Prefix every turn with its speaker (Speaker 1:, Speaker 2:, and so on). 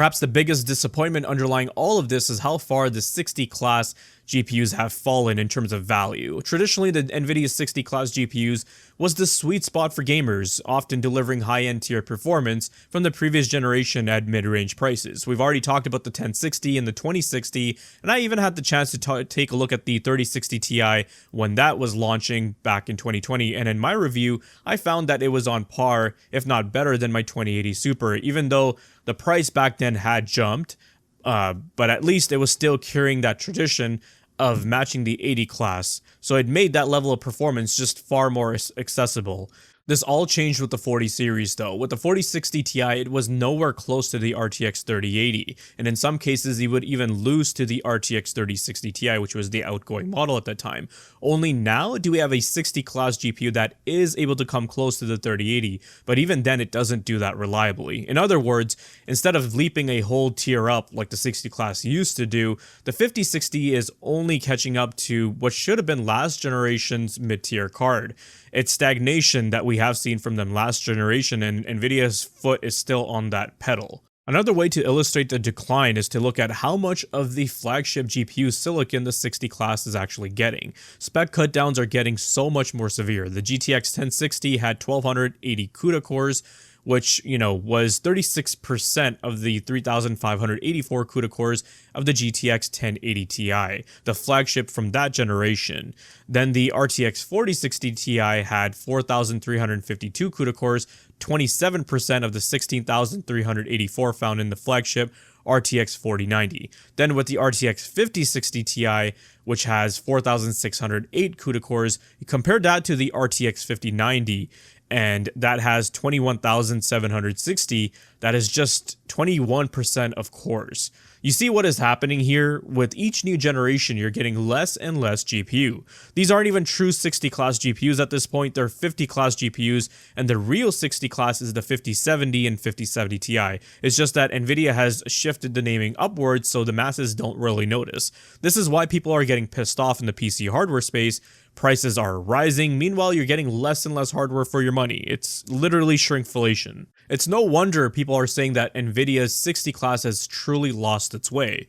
Speaker 1: Perhaps the biggest disappointment underlying all of this is how far the 60 class GPUs have fallen in terms of value. Traditionally, the Nvidia 60 class GPUs was the sweet spot for gamers, often delivering high-end tier performance from the previous generation at mid-range prices. We've already talked about the 1060 and the 2060, and I even had the chance to take a look at the 3060 Ti when that was launching back in 2020, and in my review, I found that it was on par, if not better than my 2080 Super, even though the price back then had jumped, but at least it was still carrying that tradition of matching the 80 class, so it made that level of performance just far more accessible. This all changed with the 40 series though. With the 4060 Ti, it was nowhere close to the RTX 3080, and in some cases, it would even lose to the RTX 3060 Ti, which was the outgoing model at that time. Only now do we have a 60 class GPU that is able to come close to the 3080, but even then it doesn't do that reliably. In other words, instead of leaping a whole tier up like the 60 class used to do, the 5060 is only catching up to what should have been last generation's mid-tier card. It's stagnation that we have seen from them last generation, and Nvidia's foot is still on that pedal. Another way to illustrate the decline is to look at how much of the flagship GPU silicon the 60 class is actually getting. Spec cutdowns are getting so much more severe. The GTX 1060 had 1280 CUDA cores, which, was 36% of the 3584 CUDA cores of the GTX 1080 Ti, the flagship from that generation. Then the RTX 4060 Ti had 4352 CUDA cores, 27% of the 16384 found in the flagship RTX 4090. Then with the RTX 5060 Ti, which has 4608 CUDA cores, you compare that to the RTX 5090, and that has 21,760, that is just 21% of cores. You see what is happening here? With each new generation, you're getting less and less GPU. These aren't even true 60 class GPUs at this point, they're 50 class GPUs, and the real 60 class is the 5070 and 5070 Ti. It's just that Nvidia has shifted the naming upwards so the masses don't really notice. This is why people are getting pissed off in the PC hardware space. Prices are rising, meanwhile you're getting less and less hardware for your money. It's literally shrinkflation. It's no wonder people are saying that Nvidia's 60 class has truly lost its way.